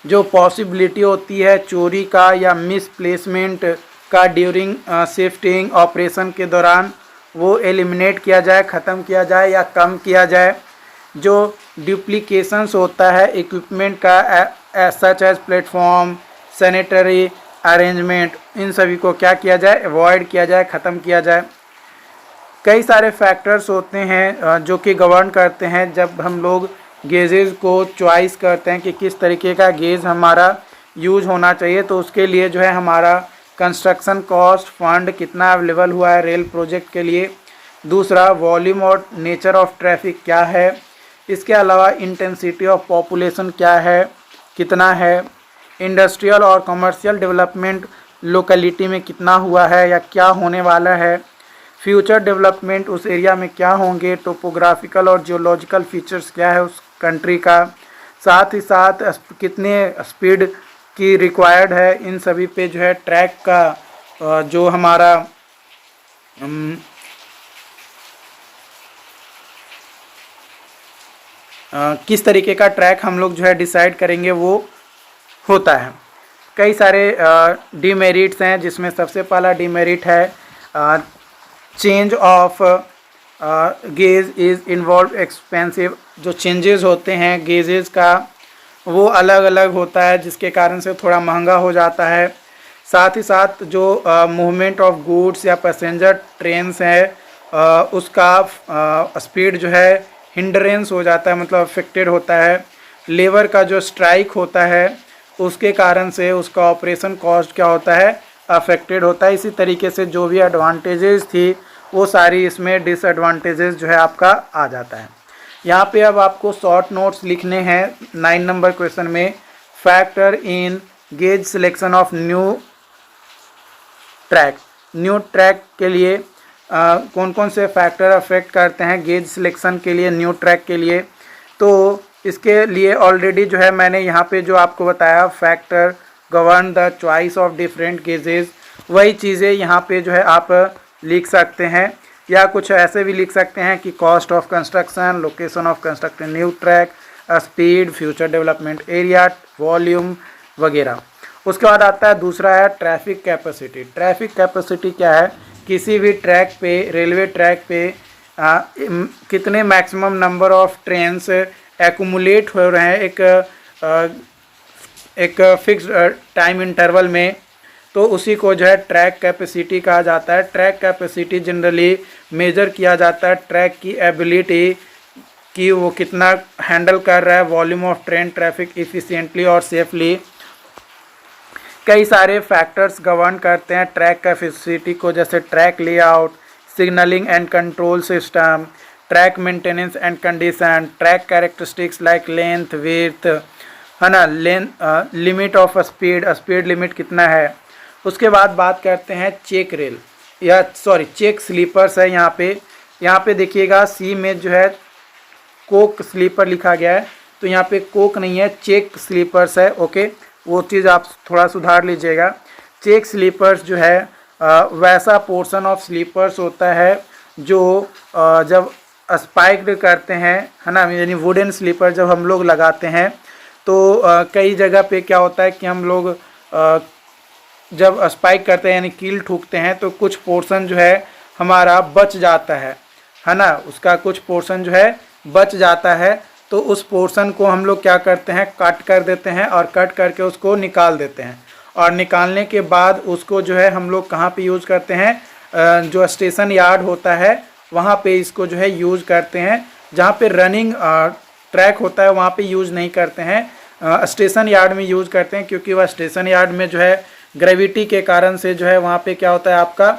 जो पॉसिबिलिटी होती है चोरी का या मिसप्लेसमेंट का ड्यूरिंग शिफ्टिंग ऑपरेशन के दौरान, वो एलिमिनेट किया जाए, ख़त्म किया जाए या कम किया जाए। जो डुप्लीकेशंस होता है इक्विपमेंट का such as platform, sanitary arrangement, इन सभी को क्या किया जाए, अवॉइड किया जाए, ख़त्म किया जाए। कई सारे फैक्टर्स होते हैं जो कि गवर्न करते हैं जब हम लोग गेजेस को चॉइस करते हैं कि किस तरीके का गेज हमारा यूज होना चाहिए। तो उसके लिए जो है हमारा कंस्ट्रक्शन कॉस्ट फंड कितना अवेलेबल हुआ है रेल प्रोजेक्ट के लिए। दूसरा, वॉल्यूम और नेचर ऑफ ट्रैफिक क्या है। इसके अलावा इंटेंसिटी ऑफ पॉपुलेशन क्या है, कितना है। इंडस्ट्रियल और कमर्शियल डेवलपमेंट लोकेलिटी में कितना हुआ है या क्या होने वाला है। फ्यूचर डेवलपमेंट उस एरिया में क्या होंगे। टोपोग्राफिकल और जियोलॉजिकल फीचर्स क्या है उस कंट्री का। साथ ही साथ कितने स्पीड की रिक्वायर्ड है। इन सभी पे जो है ट्रैक का जो हमारा किस तरीके का ट्रैक हम लोग जो है डिसाइड करेंगे वो होता है। कई सारे डीमेरिट्स हैं जिसमें सबसे पहला डीमेरिट है change of gauge is involve expensive. जो चेंजेस होते हैं गेजेस का वो अलग अलग होता है जिसके कारण से थोड़ा महंगा हो जाता है। साथ ही साथ जो मूवमेंट ऑफ गुड्स या पैसेंजर ट्रेन्स है उसका स्पीड जो है हिंड्रेंस हो जाता है, मतलब अफेक्टेड होता है। लेबर का जो स्ट्राइक होता है उसके कारण से उसका ऑपरेशन कॉस्ट क्या होता है, अफेक्टेड होता है। इसी तरीके से जो भी एडवांटेजेस थी वो सारी इसमें डिसएडवांटेजेस जो है आपका आ जाता है। यहाँ पे अब आपको शॉर्ट नोट्स लिखने हैं 9 नंबर क्वेश्चन में। Factor in gauge selection of new track के लिए कौन कौन से फैक्टर अफेक्ट करते हैं गेज सिलेक्शन के लिए, न्यू ट्रैक के लिए। तो इसके लिए ऑलरेडी जो है मैंने यहाँ पे जो आपको बताया factor govern the choice of different gauges, वही चीज़ें यहाँ पे जो है आप लिख सकते हैं। या कुछ ऐसे भी लिख सकते हैं कि cost of construction, location of constructed new track, speed, future development area, volume वगैरह। उसके बाद आता है दूसरा है ट्रैफिक कैपेसिटी। ट्रैफिक कैपेसिटी क्या है, किसी भी ट्रैक पे, रेलवे ट्रैक पे कितने maximum number of trains accumulate हो रहे हैं एक फिक्स टाइम इंटरवल में, तो उसी को जो है ट्रैक कैपेसिटी कहा जाता है। ट्रैक कैपेसिटी जनरली मेजर किया जाता है ट्रैक की एबिलिटी कि वो कितना हैंडल कर रहा है वॉल्यूम ऑफ ट्रेन ट्रैफिक इफ़िशिएंटली और सेफली। कई सारे फैक्टर्स गवर्न करते हैं ट्रैक कैपेसिटी को, जैसे track layout, signalling and control system, track maintenance and condition, track characteristics like length, width, है ना, लिमिट ऑफ स्पीड लिमिट कितना है। उसके बाद बात करते हैं चेक स्लीपर्स है। यहाँ पे देखिएगा सी में जो है कोक स्लीपर लिखा गया है, तो यहाँ पे कोक नहीं है, चेक स्लीपर्स है। ओके, वो चीज़ आप थोड़ा सुधार लीजिएगा। चेक स्लीपर्स जो है वैसा पोर्शन ऑफ स्लीपर्स होता है जो जब स्पाइक्ड करते हैं, है ना, यानी वुडन स्लीपर जब हम लोग लगाते हैं तो कई जगह पे क्या होता है कि हम लोग जब स्पाइक करते हैं यानी कील ठोकते हैं तो कुछ पोर्शन जो है हमारा बच जाता है ना, उसका कुछ पोर्शन जो है बच जाता है। तो उस पोर्शन को हम लोग क्या करते हैं, कट कर देते हैं और कट करके उसको निकाल देते हैं और निकालने के बाद उसको जो है हम लोग कहाँ पे यूज़ करते हैं, जो स्टेशन यार्ड होता है वहाँ पे इसको जो है यूज़ करते हैं। जहाँ पे रनिंग ट्रैक होता है वहाँ पे यूज़ नहीं करते हैं, स्टेशन यार्ड में यूज़ करते हैं, क्योंकि वह स्टेशन यार्ड में जो है ग्रेविटी के कारण से जो है वहाँ पे क्या होता है, आपका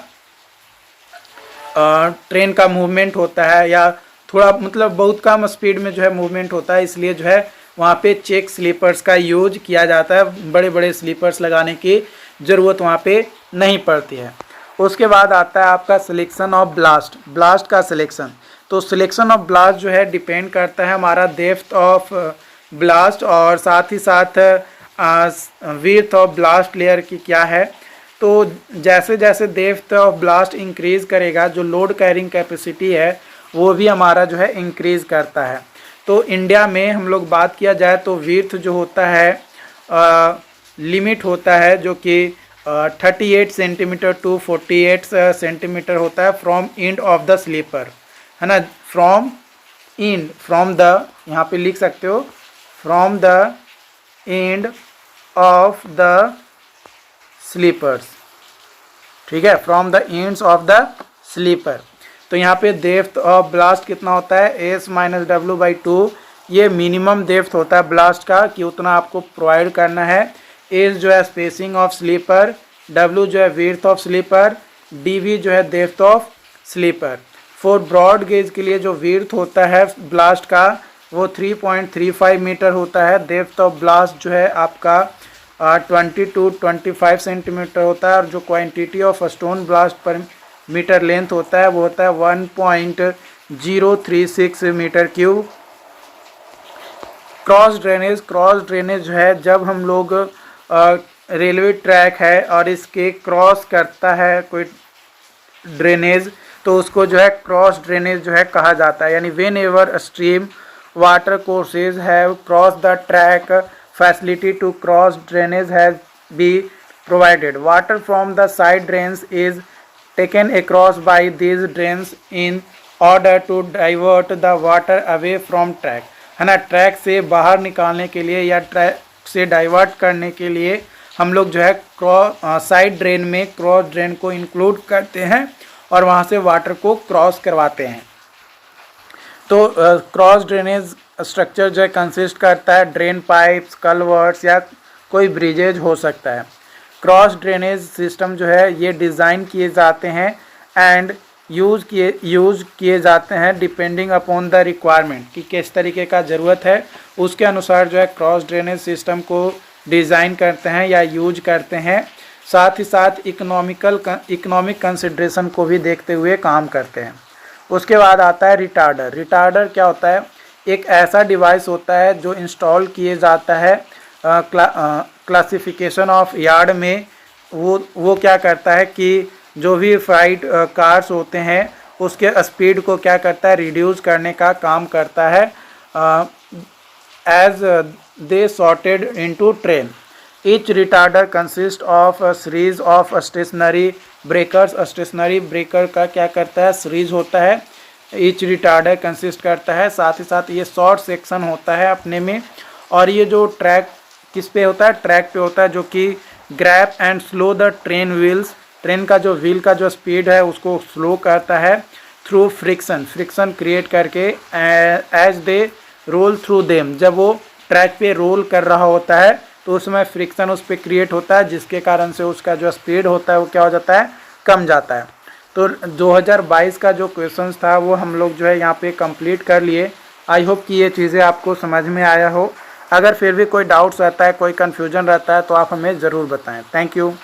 ट्रेन का मूवमेंट होता है, या थोड़ा मतलब बहुत कम स्पीड में जो है मूवमेंट होता है, इसलिए जो है वहाँ पे चेक स्लीपर्स का यूज किया जाता है। बड़े बड़े स्लीपर्स लगाने की ज़रूरत वहाँ पे नहीं पड़ती है। उसके बाद आता है आपका सिलेक्शन ऑफ ब्लास्ट, ब्लास्ट का सिलेक्शन। तो सिलेक्शन ऑफ ब्लास्ट जो है डिपेंड करता है हमारा डेप्थ ऑफ ब्लास्ट और साथ ही साथ विड्थ ऑफ ब्लास्ट लेयर की क्या है। तो जैसे जैसे डेप्थ ऑफ ब्लास्ट इंक्रीज करेगा, जो लोड कैरिंग कैपेसिटी है वो भी हमारा जो है इंक्रीज करता है। तो इंडिया में हम लोग बात किया जाए तो विड्थ जो होता है लिमिट होता है जो कि 38 सेंटीमीटर टू 48 सेंटीमीटर होता है from end of the sleeper, है ना, फ्रॉम एंड, फ्रॉम द, यहाँ पे लिख सकते हो from the end of the sleepers, ठीक है, from the ends of the sleeper. तो यहाँ पे डेप्थ ऑफ ब्लास्ट कितना होता है, एस माइनस डब्ल्यू बाई 2, ये मिनिमम डेप्थ होता है ब्लास्ट का कि उतना आपको प्रोवाइड करना है। एस जो है स्पेसिंग ऑफ स्लीपर, डब्ल्यू जो है विड्थ ऑफ स्लीपर, डीवी जो है depth of sleeper. For broad gauge के लिए जो विड्थ होता है ब्लास्ट का वो 3.35 मीटर होता है। डेप्थ ऑफ ब्लास्ट जो है आपका 20 to 25 सेंटीमीटर होता है, और जो quantity of stone ballast per metre length होता है वो होता है 1.036 metre cube. Cross drainage, cross drainage जो है जब हम लोग रेलवे ट्रैक है और इसके क्रॉस करता है कोई ड्रेनेज, तो उसको जो है क्रॉस ड्रेनेज जो है कहा जाता है। यानी when ever stream water courses have cross the track, facility to cross drainage has been provided. Water from the side drains is taken across by these drains in order to divert the water away from track, है ना। Track से बाहर निकालने के लिए या track से divert करने के लिए हम लोग जो है साइड ड्रेन में क्रॉस ड्रेन को इंक्लूड करते हैं और वहाँ से वाटर को क्रॉस करवाते हैं। तो क्रॉस ड्रेनेज स्ट्रक्चर जो है कंसिस्ट करता है ड्रेन पाइप्स, कलवर्ट्स या कोई ब्रिजेज हो सकता है। क्रॉस ड्रेनेज सिस्टम जो है ये डिज़ाइन किए जाते हैं एंड यूज़ किए जाते हैं डिपेंडिंग अपॉन द रिक्वायरमेंट, कि किस तरीके का ज़रूरत है उसके अनुसार जो है क्रॉस ड्रेनेज सिस्टम को डिज़ाइन करते हैं या यूज करते हैं। साथ ही साथ इकोनॉमिक कंसिड्रेशन को भी देखते हुए काम करते हैं। उसके बाद आता है रिटार्डर। रिटार्डर क्या होता है, एक ऐसा डिवाइस होता है जो इंस्टॉल किए जाता है क्लासिफिकेशन ऑफ यार्ड में। वो क्या करता है कि जो भी फ्राइट कार्स होते हैं उसके स्पीड को क्या करता है, रिड्यूस करने का काम करता है as they sorted into train. Each retarder consist of a series of stationary breakers. Stationary breaker का क्या करता है, सीरीज होता है। ईच रिटार्डर कंसिस्ट करता है, साथ ही साथ ये शॉर्ट सेक्शन होता है अपने में। और ये जो ट्रैक किस पे होता है, ट्रैक पे होता है, जो कि grab and slow the train wheels. Train का जो व्हील का जो स्पीड है उसको स्लो करता है थ्रू फ्रिक्शन क्रिएट करके as they roll through them. जब वो ट्रैक पे रोल कर रहा होता है तो उसमें फ्रिक्शन उस पर क्रिएट होता है, जिसके कारण से उसका जो स्पीड होता है वो क्या हो जाता है, कम जाता है। तो 2022 का जो क्वेश्चंस था वो हम लोग जो है यहाँ पे कंप्लीट कर लिए। आई होप कि ये चीज़ें आपको समझ में आया हो। अगर फिर भी कोई डाउट्स रहता है, कोई कन्फ्यूजन रहता है तो आप हमें ज़रूर बताएं। Thank you.